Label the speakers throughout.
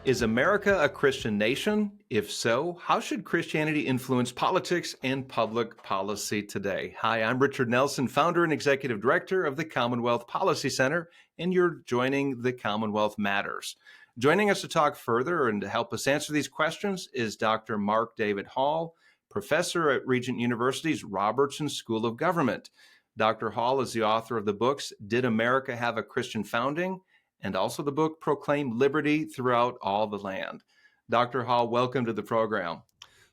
Speaker 1: Is America a Christian nation? If so, how should Christianity influence politics and public policy today? Hi, I'm Richard Nelson, founder and executive director of the Commonwealth Policy Center, and you're joining the Commonwealth Matters. Joining us to talk further and to help us answer these questions is Dr. Mark David Hall, professor at Regent University's Robertson School of Government. Dr. Hall is the author of the books, Did America Have a Christian Founding? And also the book, Proclaim Liberty Throughout All the Land. Dr. Hall, welcome to the program.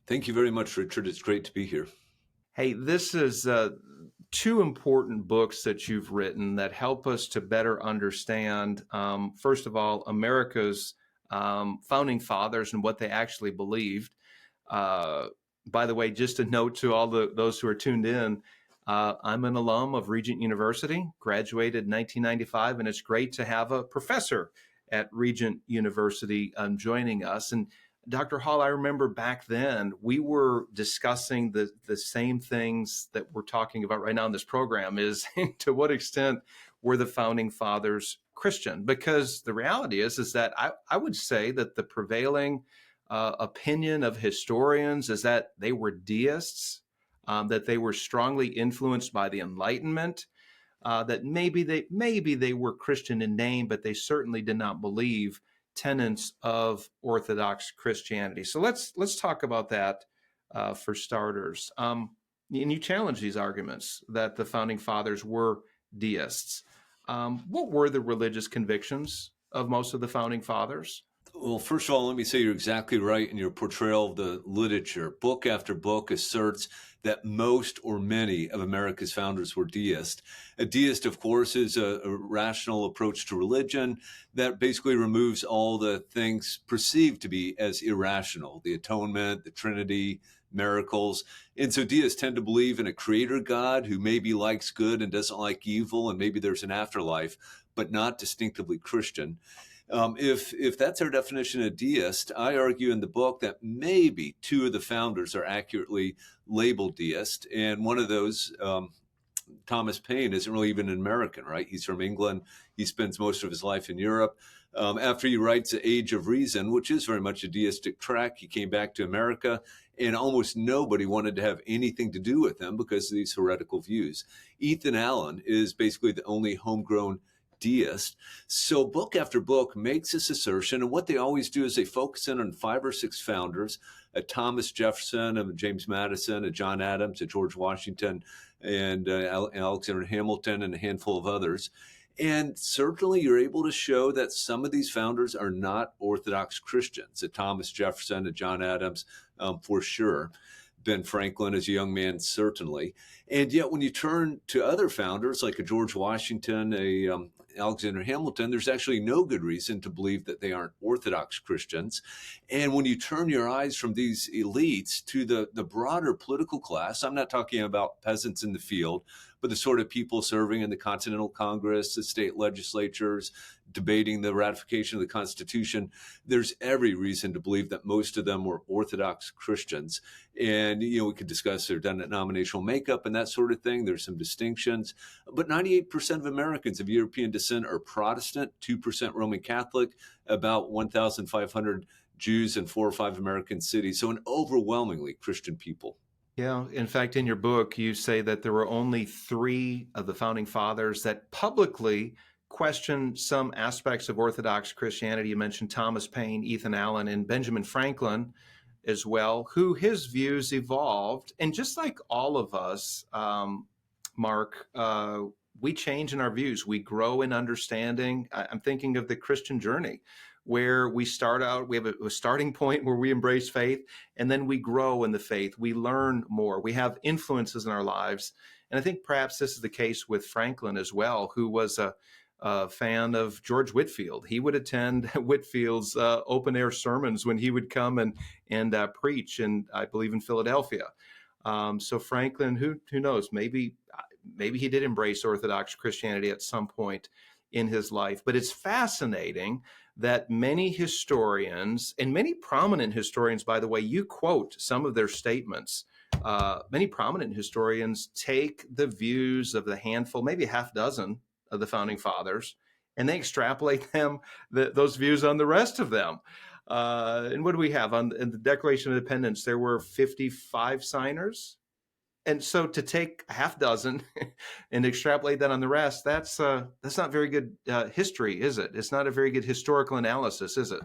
Speaker 2: Thank you very much, Richard. It's great to be here.
Speaker 1: Hey, this is two important books that you've written that help us to better understand, first of all, America's founding fathers and what they actually believed. By the way, just a note to all those who are tuned in, I'm an alum of Regent University, graduated in 1995, and it's great to have a professor at Regent University joining us. And Dr. Hall, I remember back then we were discussing the same things that we're talking about right now in this program is to what extent were the founding fathers Christian? Because the reality is that I would say that the prevailing opinion of historians is that they were deists, that they were strongly influenced by the Enlightenment, that maybe they were Christian in name, but they certainly did not believe tenets of Orthodox Christianity. So let's talk about that for starters. And you challenge these arguments that the founding fathers were deists. What were the religious convictions of most of the founding fathers?
Speaker 2: Well, first of all, let me say you're exactly right in your portrayal of the literature. Book after book asserts that most or many of America's founders were deists. A deist, of course, is a rational approach to religion that basically removes all the things perceived to be as irrational, the atonement, the Trinity, miracles. And so deists tend to believe in a creator God who maybe likes good and doesn't like evil, and maybe there's an afterlife, but not distinctively Christian. If that's our definition of deist, I argue in the book that maybe two of the founders are accurately labeled deist. And one of those, Thomas Paine, isn't really even an American, right? He's from England. He spends most of his life in Europe. After he writes The Age of Reason, which is very much a deistic tract, he came back to America, and almost nobody wanted to have anything to do with him because of these heretical views. Ethan Allen is basically the only homegrown deist. So book after book makes this assertion, and what they always do is they focus in on 5 or 6 founders, a Thomas Jefferson, a James Madison, a John Adams, a George Washington, and Alexander Hamilton, and a handful of others. And certainly you're able to show that some of these founders are not Orthodox Christians, a Thomas Jefferson, a John Adams, for sure. Ben Franklin as a young man, certainly. And yet when you turn to other founders like a George Washington, a Alexander Hamilton, there's actually no good reason to believe that they aren't Orthodox Christians. And when you turn your eyes from these elites to the broader political class, I'm not talking about peasants in the field, but the sort of people serving in the Continental Congress, the state legislatures, debating the ratification of the Constitution, there's every reason to believe that most of them were Orthodox Christians. And, we could discuss their denominational makeup and that sort of thing. There's some distinctions. But 98% of Americans of European descent are Protestant, 2% Roman Catholic, about 1,500 Jews in 4 or 5 American cities. So an overwhelmingly Christian people.
Speaker 1: Yeah. In fact, in your book, you say that there were only 3 of the founding fathers that publicly questioned some aspects of Orthodox Christianity. You mentioned Thomas Paine, Ethan Allen, and Benjamin Franklin as well, who his views evolved. And just like all of us, Mark, we change in our views. We grow in understanding. I'm thinking of the Christian journey, where we start out, we have a starting point where we embrace faith, and then we grow in the faith. We learn more. We have influences in our lives. And I think perhaps this is the case with Franklin as well, who was a fan of George Whitefield. He would attend Whitefield's open-air sermons when he would come and preach, and I believe in Philadelphia. So Franklin, who knows, maybe he did embrace Orthodox Christianity at some point in his life. But it's fascinating that many historians, and many prominent historians, by the way, you quote some of their statements. Many prominent historians take the views of the handful, maybe a half dozen of the founding fathers, and they extrapolate those views on the rest of them. And what do we have on in the Declaration of Independence? There were 55 signers. And so to take a half dozen and extrapolate that on the rest, that's not very good history, is it? It's not a very good historical analysis, is it?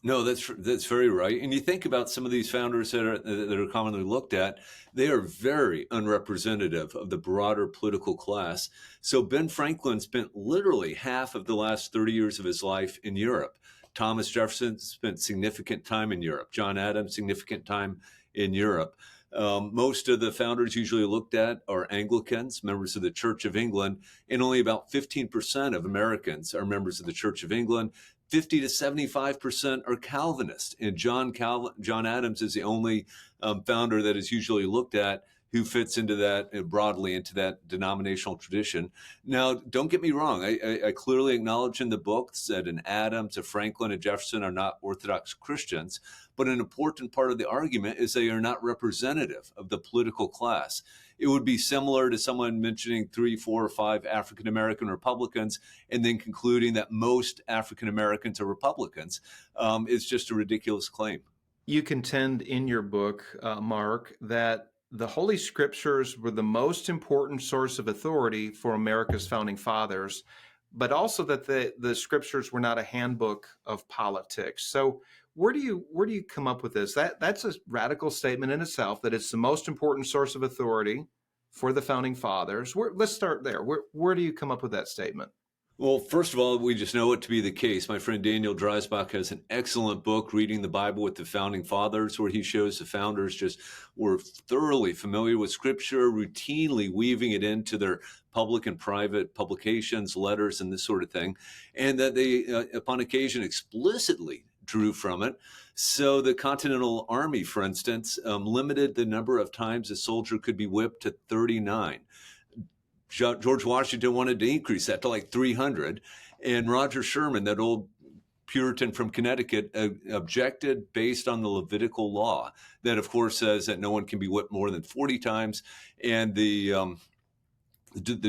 Speaker 2: No, that's very right. And you think about some of these founders that are commonly looked at, they are very unrepresentative of the broader political class. So Ben Franklin spent literally half of the last 30 years of his life in Europe. Thomas Jefferson spent significant time in Europe. John Adams, significant time in Europe. Most of the founders usually looked at are Anglicans, members of the Church of England, and only about 15% of Americans are members of the Church of England. 50 to 75% are Calvinist, and John Adams is the only founder that is usually looked at who fits into that broadly into that denominational tradition. Now, don't get me wrong. I clearly acknowledge in the books that an Adams, a Franklin, a Jefferson are not Orthodox Christians, but an important part of the argument is they are not representative of the political class. It would be similar to someone mentioning 3, 4, or 5 African American Republicans and then concluding that most African Americans are Republicans. It's just a ridiculous claim.
Speaker 1: You contend in your book, Mark, that the Holy Scriptures were the most important source of authority for America's founding fathers, but also that the Scriptures were not a handbook of politics. So where do you come up with this? That's a radical statement in itself, that it's the most important source of authority for the founding fathers. Let's start there. Where do you come up with that statement?
Speaker 2: Well, first of all, we just know it to be the case. My friend Daniel Dreisbach has an excellent book, Reading the Bible with the Founding Fathers, where he shows the founders just were thoroughly familiar with Scripture, routinely weaving it into their public and private publications, letters, and this sort of thing, and that they, upon occasion, explicitly drew from it. So the Continental Army, for instance, limited the number of times a soldier could be whipped to 39. George Washington wanted to increase that to like 300. And Roger Sherman, that old Puritan from Connecticut, objected based on the Levitical law that, of course, says that no one can be whipped more than 40 times. And the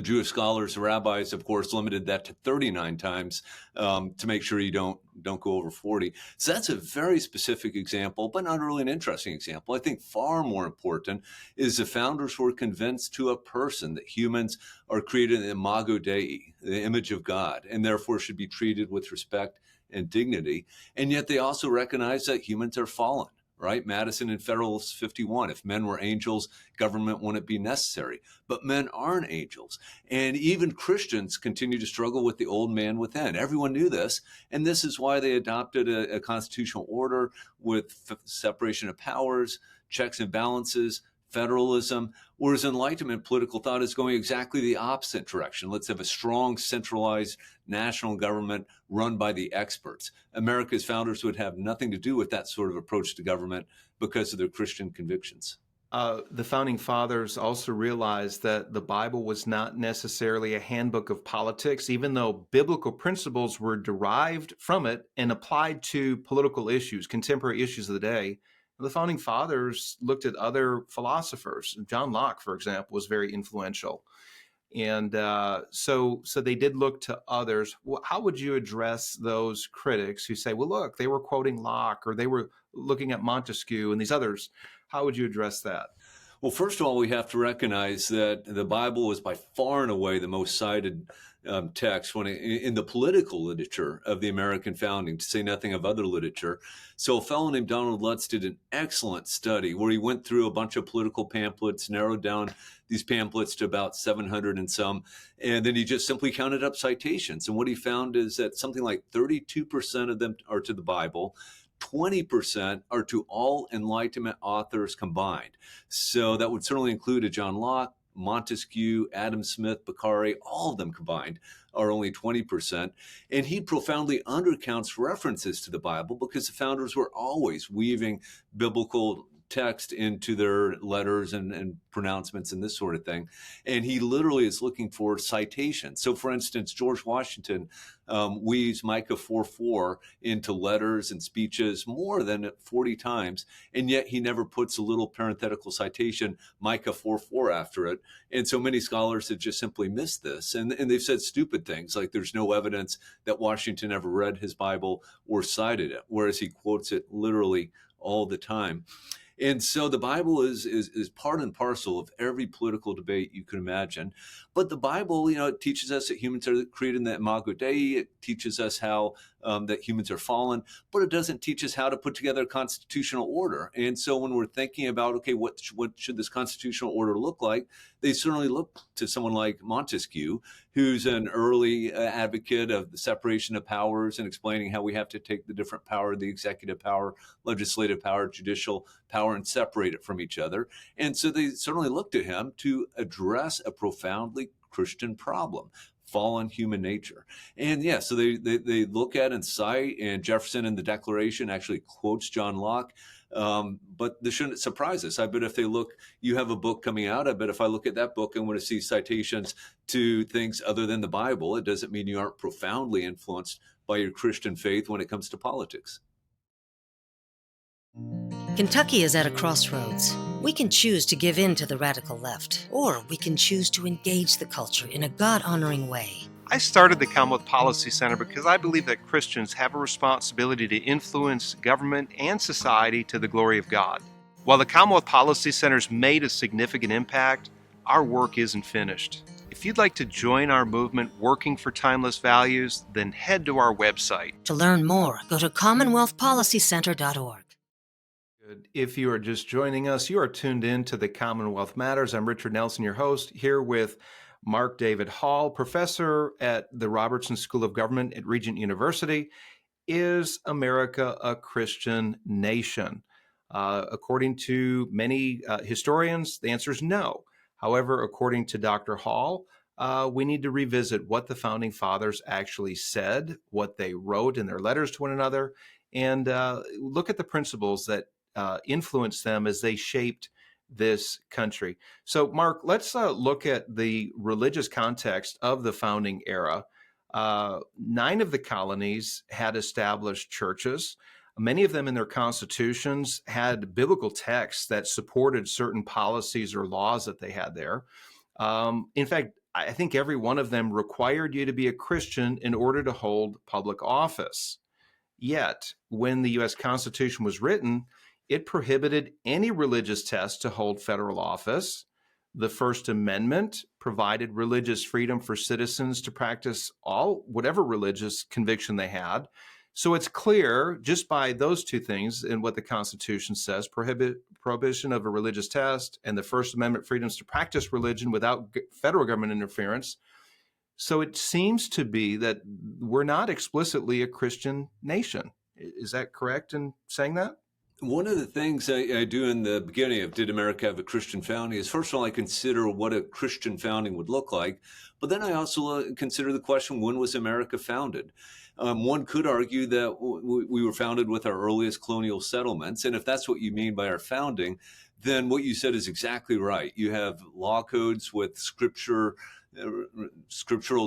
Speaker 2: Jewish scholars, the rabbis, of course, limited that to 39 times to make sure you don't go over 40. So that's a very specific example, but not really an interesting example. I think far more important is the founders were convinced to a person that humans are created in the imago Dei, the image of God, and therefore should be treated with respect and dignity. And yet they also recognize that humans are fallen. Right? Madison and Federalist 51. If men were angels, government wouldn't be necessary. But men aren't angels. And even Christians continue to struggle with the old man within. Everyone knew this. And this is why they adopted a constitutional order with separation of powers, checks and balances, federalism, whereas Enlightenment political thought is going exactly the opposite direction. Let's have a strong, centralized national government run by the experts. America's founders would have nothing to do with that sort of approach to government because of their Christian convictions.
Speaker 1: The founding fathers also realized that the Bible was not necessarily a handbook of politics, even though biblical principles were derived from it and applied to political issues, contemporary issues of the day. The founding fathers looked at other philosophers. John Locke, for example, was very influential. And so they did look to others. How would you address those critics who say, well, look, they were quoting Locke or they were looking at Montesquieu and these others? How would you address that?
Speaker 2: Well, first of all, we have to recognize that the Bible was by far and away the most cited text in the political literature of the American founding, to say nothing of other literature. So a fellow named Donald Lutz did an excellent study where he went through a bunch of political pamphlets, narrowed down these pamphlets to about 700 and some, and then he just simply counted up citations. And what he found is that something like 32% of them are to the Bible, 20% are to all Enlightenment authors combined. So that would certainly include a John Locke, Montesquieu, Adam Smith, Beccari, all of them combined are only 20%. And he profoundly undercounts references to the Bible because the founders were always weaving biblical text into their letters and pronouncements and this sort of thing. And he literally is looking for citations. So, for instance, George Washington weaves Micah 4:4 into letters and speeches more than 40 times, and yet he never puts a little parenthetical citation, Micah 4:4, after it. And so many scholars have just simply missed this. And they've said stupid things like there's no evidence that Washington ever read his Bible or cited it, whereas he quotes it literally all the time. And so the Bible is part and parcel of every political debate you can imagine. But the Bible, it teaches us that humans are created in the imago Dei. It teaches us how that humans are fallen, but it doesn't teach us how to put together a constitutional order. And so when we're thinking about, okay, what should this constitutional order look like, they certainly look to someone like Montesquieu, who's an early advocate of the separation of powers and explaining how we have to take the different power, the executive power, legislative power, judicial power, and separate it from each other. And so they certainly look to him to address a profoundly Christian problem, fallen human nature. And yeah, so they look at and cite, and Jefferson in the Declaration actually quotes John Locke. But this shouldn't surprise us. I bet if you have a book coming out, I bet if I look at that book and want to see citations to things other than the Bible, it doesn't mean you aren't profoundly influenced by your Christian faith when it comes to politics.
Speaker 3: Kentucky is at a crossroads. We can choose to give in to the radical left, or we can choose to engage the culture in a God-honoring way.
Speaker 4: I started the Commonwealth Policy Center because I believe that Christians have a responsibility to influence government and society to the glory of God. While the Commonwealth Policy Center's made a significant impact, our work isn't finished. If you'd like to join our movement working for timeless values, then head to our website.
Speaker 3: To learn more, go to commonwealthpolicycenter.org.
Speaker 1: If you are just joining us, you are tuned in to the Commonwealth Matters. I'm Richard Nelson, your host, here with Mark David Hall, professor at the Robertson School of Government at Regent University. Is America a Christian nation? According to many historians, the answer is no. However, according to Dr. Hall, we need to revisit what the Founding Fathers actually said, what they wrote in their letters to one another, and look at the principles that influenced them as they shaped this country. So, Mark, let's look at the religious context of the founding era. 9 of the colonies had established churches. Many of them in their constitutions had biblical texts that supported certain policies or laws that they had there. In fact, I think every one of them required you to be a Christian in order to hold public office. Yet, when the U.S. Constitution was written, it prohibited any religious test to hold federal office. The First Amendment provided religious freedom for citizens to practice whatever religious conviction they had. So it's clear just by those two things in what the Constitution says, prohibition of a religious test and the First Amendment freedoms to practice religion without federal government interference. So it seems to be that we're not explicitly a Christian nation. Is that correct in saying that?
Speaker 2: One of the things I do in the beginning of Did America Have a Christian Founding is, first of all, I consider what a Christian founding would look like. But then I also consider the question, when was America founded? One could argue that we were founded with our earliest colonial settlements. And if that's what you mean by our founding, then what you said is exactly right. You have law codes with scriptural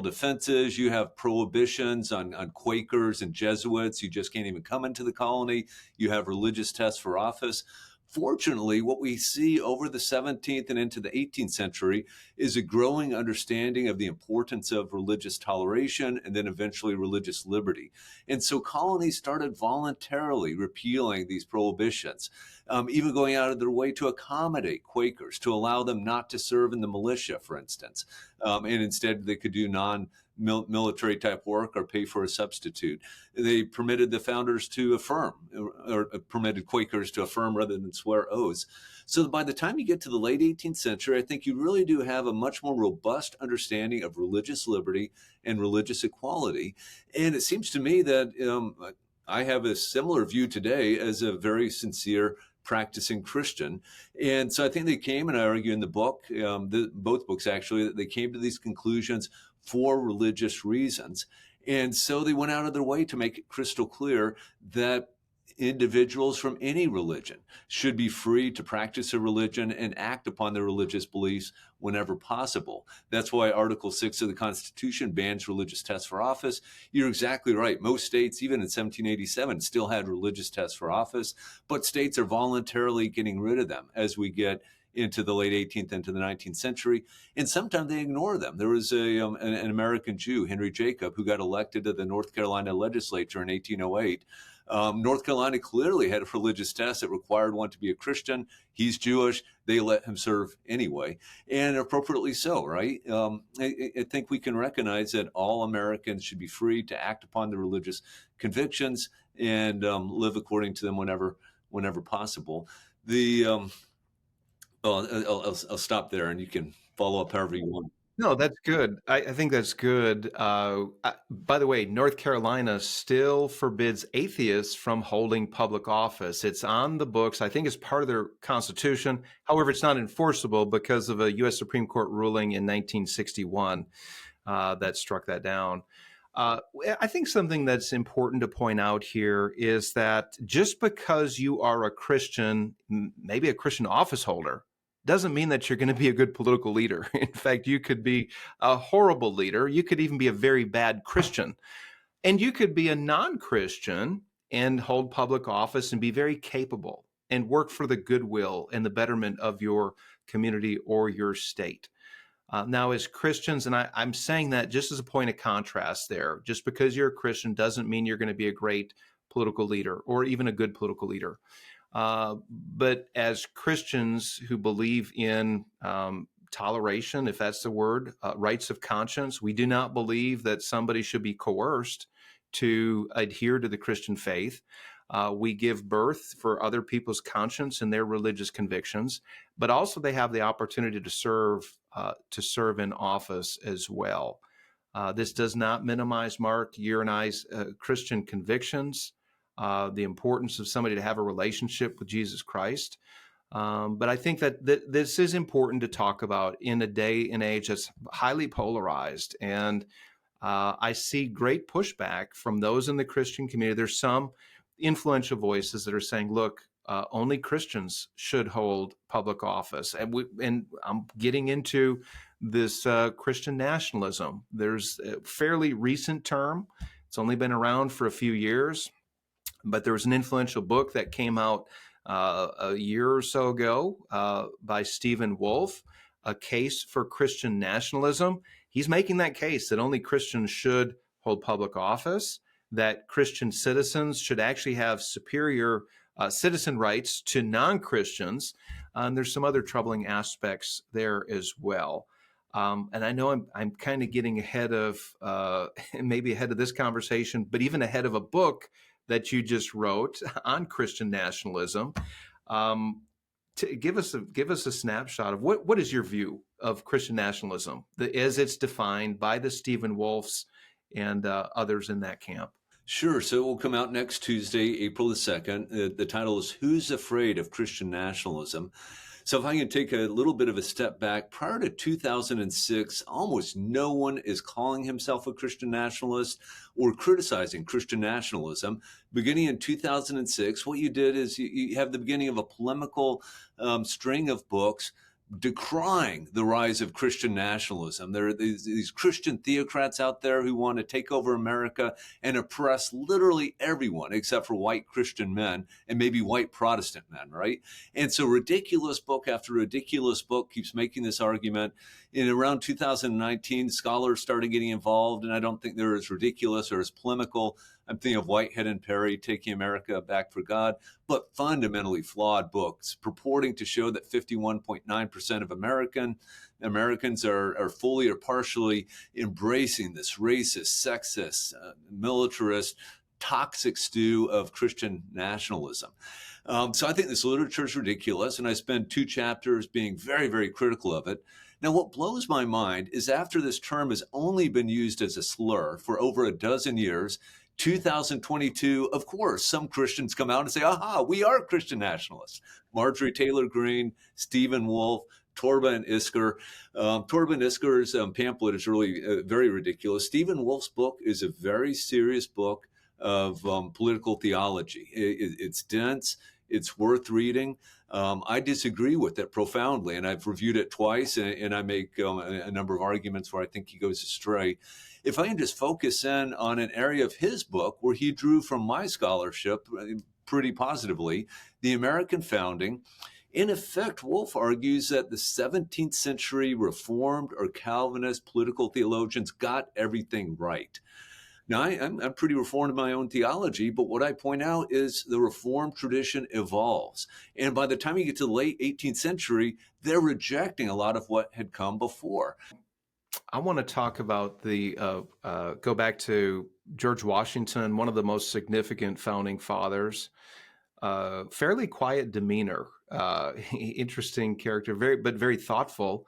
Speaker 2: defenses. You have prohibitions on Quakers and Jesuits. You just can't even come into the colony. You have religious tests for office. Fortunately, what we see over the 17th and into the 18th century is a growing understanding of the importance of religious toleration and then eventually religious liberty. And so colonies started voluntarily repealing these prohibitions, even going out of their way to accommodate Quakers, to allow them not to serve in the militia, for instance. And instead they could do military type work or pay for a substitute. They permitted the founders to affirm, or permitted Quakers to affirm rather than swear oaths. So by the time you get to the late 18th century, I think you really do have a much more robust understanding of religious liberty and religious equality. And it seems to me that I have a similar view today as a very sincere practicing Christian. And so I think they came, and I argue in the book, both books actually, that they came to these conclusions for religious reasons. And so they went out of their way to make it crystal clear that individuals from any religion should be free to practice a religion and act upon their religious beliefs whenever possible. That's why Article 6 of the Constitution bans religious tests for office. You're exactly right. Most states, even in 1787, still had religious tests for office, but states are voluntarily getting rid of them as we get into the late 18th, into the 19th century, and sometimes they ignore them. There was an American Jew, Henry Jacob, who got elected to the North Carolina legislature in 1808. North Carolina clearly had a religious test that required one to be a Christian. He's Jewish. They let him serve anyway, and appropriately so, right? I think we can recognize that all Americans should be free to act upon their religious convictions and live according to them whenever possible. I'll stop there, and you can follow up however you want.
Speaker 1: No, that's good. I think that's good. By the way, North Carolina still forbids atheists from holding public office. It's on the books. I think it's part of their constitution. However, it's not enforceable because of a U.S. Supreme Court ruling in 1961 that struck that down. I think something that's important to point out here is that just because you are a Christian, maybe a Christian office holder, doesn't mean that you're going to be a good political leader. In fact, you could be a horrible leader. You could even be a very bad Christian. And you could be a non-Christian and hold public office and be very capable and work for the goodwill and the betterment of your community or your state. Now, as Christians, and I'm saying that just as a point of contrast there, just because you're a Christian doesn't mean you're going to be a great political leader or even a good political leader. But as Christians who believe in toleration, if that's the word, rights of conscience, we do not believe that somebody should be coerced to adhere to the Christian faith. We give birth for other people's conscience and their religious convictions, but also they have the opportunity to serve in office as well. This does not minimize, Mark, your and I's Christian convictions. The importance of somebody to have a relationship with Jesus Christ. But I think that this is important to talk about in a day and age that's highly polarized. And I see great pushback from those in the Christian community. There's some influential voices that are saying, look, only Christians should hold public office. And I'm getting into this Christian nationalism. There's a fairly recent term. It's only been around for a few years. But there was an influential book that came out a year or so ago by Stephen Wolfe, A Case for Christian Nationalism. He's making that case that only Christians should hold public office, that Christian citizens should actually have superior citizen rights to non-Christians. And there's some other troubling aspects there as well. And I know I'm kind of getting ahead of, maybe ahead of this conversation, but even ahead of a book that you just wrote on Christian nationalism. To give us a snapshot of what is your view of Christian nationalism as it's defined by the Stephen Wolfes and others in that camp?
Speaker 2: Sure. So it will come out next Tuesday, April the 2nd. The title is Who's Afraid of Christian Nationalism? So if I can take a little bit of a step back, prior to 2006, almost no one is calling himself a Christian nationalist or criticizing Christian nationalism. Beginning in 2006, what you did is you have the beginning of a polemical string of books decrying the rise of Christian nationalism. There are these Christian theocrats out there who want to take over America and oppress literally everyone except for white Christian men and maybe white Protestant men, right? And so ridiculous book after ridiculous book keeps making this argument. In around 2019, scholars started getting involved, and I don't think they're as ridiculous or as polemical. I'm thinking of Whitehead and Perry, Taking America Back for God, but fundamentally flawed books purporting to show that 51.9% of Americans are fully or partially embracing this racist, sexist, militarist, toxic stew of Christian nationalism. So I think this literature is ridiculous, and I spend 2 chapters being very, very critical of it. Now, what blows my mind is after this term has only been used as a slur for over a dozen years, 2022, of course, some Christians come out and say, aha, we are Christian nationalists. Marjorie Taylor Greene, Stephen Wolfe, Torben Isker. Torben Isker's pamphlet is really very ridiculous. Stephen Wolfe's book is a very serious book of political theology. It's dense. It's worth reading. I disagree with it profoundly, and I've reviewed it twice, and I make a number of arguments where I think he goes astray. If I can just focus in on an area of his book where he drew from my scholarship pretty positively, the American founding. In effect, Wolfe argues that the 17th century Reformed or Calvinist political theologians got everything right. Now, I'm pretty reformed in my own theology, but what I point out is the Reformed tradition evolves. And by the time you get to the late 18th century, they're rejecting a lot of what had come before.
Speaker 1: I want to talk about go back to George Washington, one of the most significant founding fathers. Fairly quiet demeanor, interesting character, very thoughtful.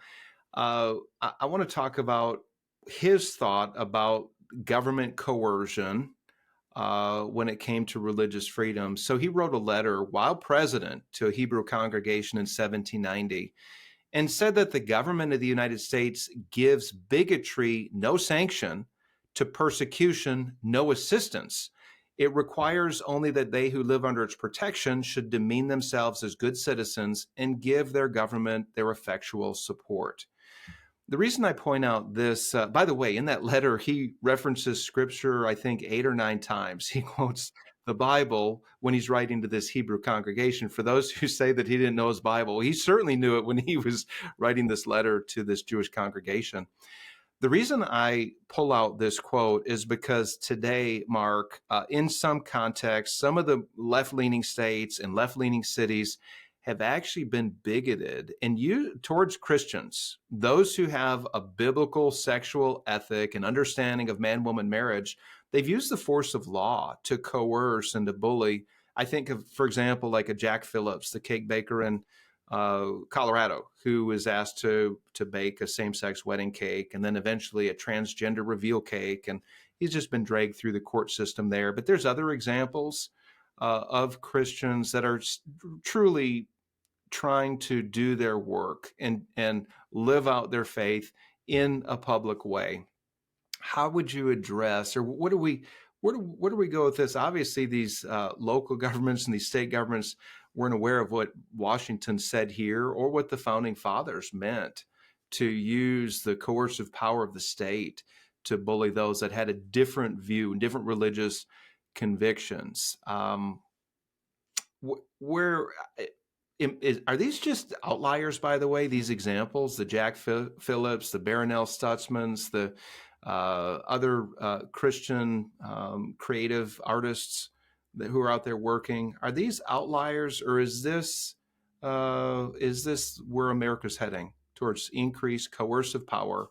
Speaker 1: I want to talk about his thought about government coercion when it came to religious freedom. So he wrote a letter while president to a Hebrew congregation in 1790 and said that the government of the United States gives bigotry no sanction, to persecution no assistance. It requires only that they who live under its protection should demean themselves as good citizens and give their government their effectual support. The reason I point out this, by the way, in that letter, he references scripture, I think 8 or 9 times. He quotes the Bible when he's writing to this Hebrew congregation. For those who say that he didn't know his Bible, he certainly knew it when he was writing this letter to this Jewish congregation. The reason I pull out this quote is because today, Mark, in some contexts, some of the left-leaning states and left-leaning cities have actually been bigoted towards Christians, those who have a biblical sexual ethic and understanding of man-woman marriage. They've used the force of law to coerce and to bully. I think of, for example, like a Jack Phillips, the cake baker in Colorado, who was asked to bake a same-sex wedding cake and then eventually a transgender reveal cake. And he's just been dragged through the court system there. But there's other examples of Christians that are truly trying to do their work and live out their faith in a public way. How would you address, or where do we go with this? Obviously, these local governments and these state governments weren't aware of what Washington said here or what the founding fathers meant to use the coercive power of the state to bully those that had a different view, different religious convictions. Are these just outliers, by the way, these examples, the Jack Phillips, the Barronelle Stutzmans, the other Christian creative artists who are out there working? Are these outliers, or is this where America's heading, towards increased coercive power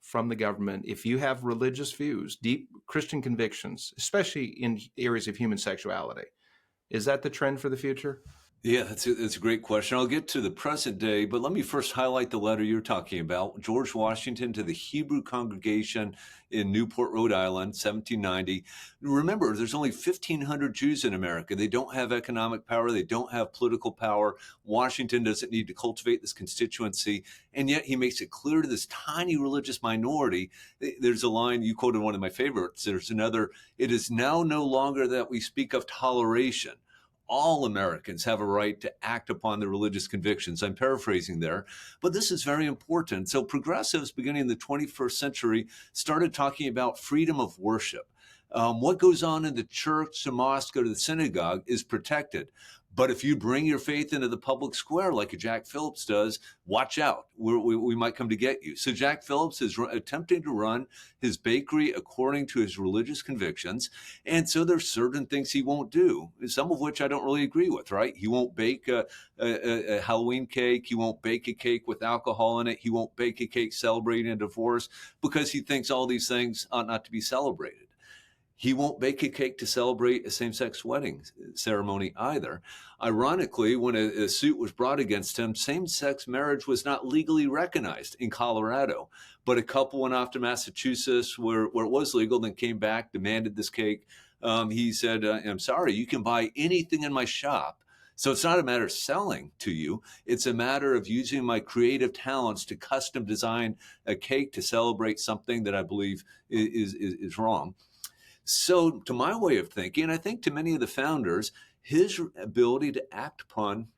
Speaker 1: from the government? If you have religious views, deep Christian convictions, especially in areas of human sexuality, is that the trend for the future?
Speaker 2: Yeah, that's a great question. I'll get to the present day, but let me first highlight the letter you're talking about. George Washington to the Hebrew congregation in Newport, Rhode Island, 1790. Remember, there's only 1,500 Jews in America. They don't have economic power. They don't have political power. Washington doesn't need to cultivate this constituency, and yet he makes it clear to this tiny religious minority. There's a line, you quoted one of my favorites. There's another, "It is now no longer that we speak of toleration. All Americans have a right to act upon their religious convictions." I'm paraphrasing there, but this is very important. So progressives beginning in the 21st century started talking about freedom of worship. What goes on in the church, the mosque, or the synagogue is protected. But if you bring your faith into the public square like a Jack Phillips does, watch out. We might come to get you. So Jack Phillips is attempting to run his bakery according to his religious convictions. And so there's certain things he won't do, some of which I don't really agree with, right? He won't bake a Halloween cake. He won't bake a cake with alcohol in it. He won't bake a cake celebrating a divorce because he thinks all these things ought not to be celebrated. He won't bake a cake to celebrate a same-sex wedding ceremony either. Ironically, when a suit was brought against him, same-sex marriage was not legally recognized in Colorado. But a couple went off to Massachusetts where it was legal, then came back, demanded this cake. He said, "I'm sorry, you can buy anything in my shop." So it's not a matter of selling to you. It's a matter of using my creative talents to custom design a cake to celebrate something that I believe is wrong. So, to my way of thinking, I think to many of the founders, his ability to act upon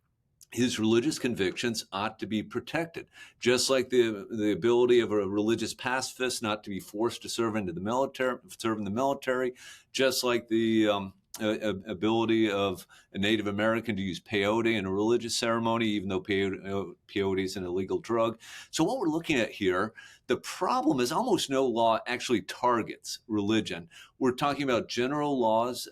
Speaker 2: his religious convictions ought to be protected, just like the ability of a religious pacifist not to be forced to serve in the military, just like the ability of a Native American to use peyote in a religious ceremony, even though peyote is an illegal drug. So what we're looking at here, the problem is almost no law actually targets religion. We're talking about general laws,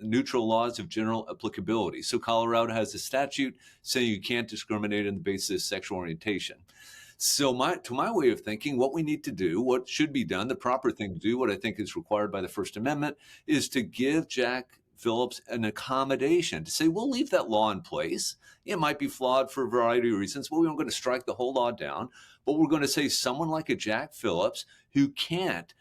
Speaker 2: neutral laws of general applicability. So Colorado has a statute saying you can't discriminate on the basis of sexual orientation. So to my way of thinking, what we need to do, what should be done, the proper thing to do, what I think is required by the First Amendment, is to give Jack Phillips an accommodation, to say, we'll leave that law in place. It might be flawed for a variety of reasons, but we're not going to strike the whole law down. But we're going to say someone like a Jack Phillips who can't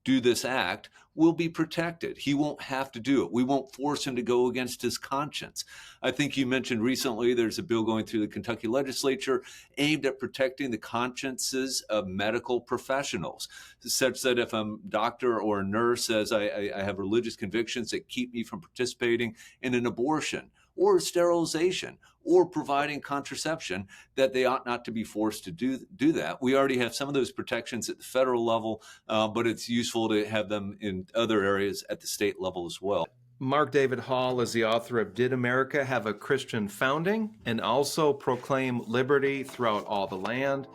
Speaker 2: do this act will be protected. He won't have to do it. We won't force him to go against his conscience. I think you mentioned recently there's a bill going through the Kentucky legislature aimed at protecting the consciences of medical professionals, such that if a doctor or a nurse says, I have religious convictions that keep me from participating in an abortion or sterilization or providing contraception, that they ought not to be forced to do that. We already have some of those protections at the federal level, but it's useful to have them in other areas at the state level as well.
Speaker 1: Mark David Hall is the author of Did America Have a Christian Founding? And also Proclaim Liberty Throughout All the Land.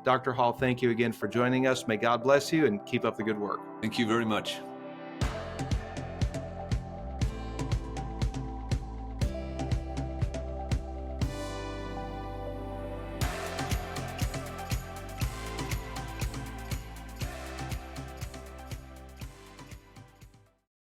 Speaker 1: Dr. Hall, thank you again for joining us. May God bless you and keep up the good work.
Speaker 2: Thank you very much.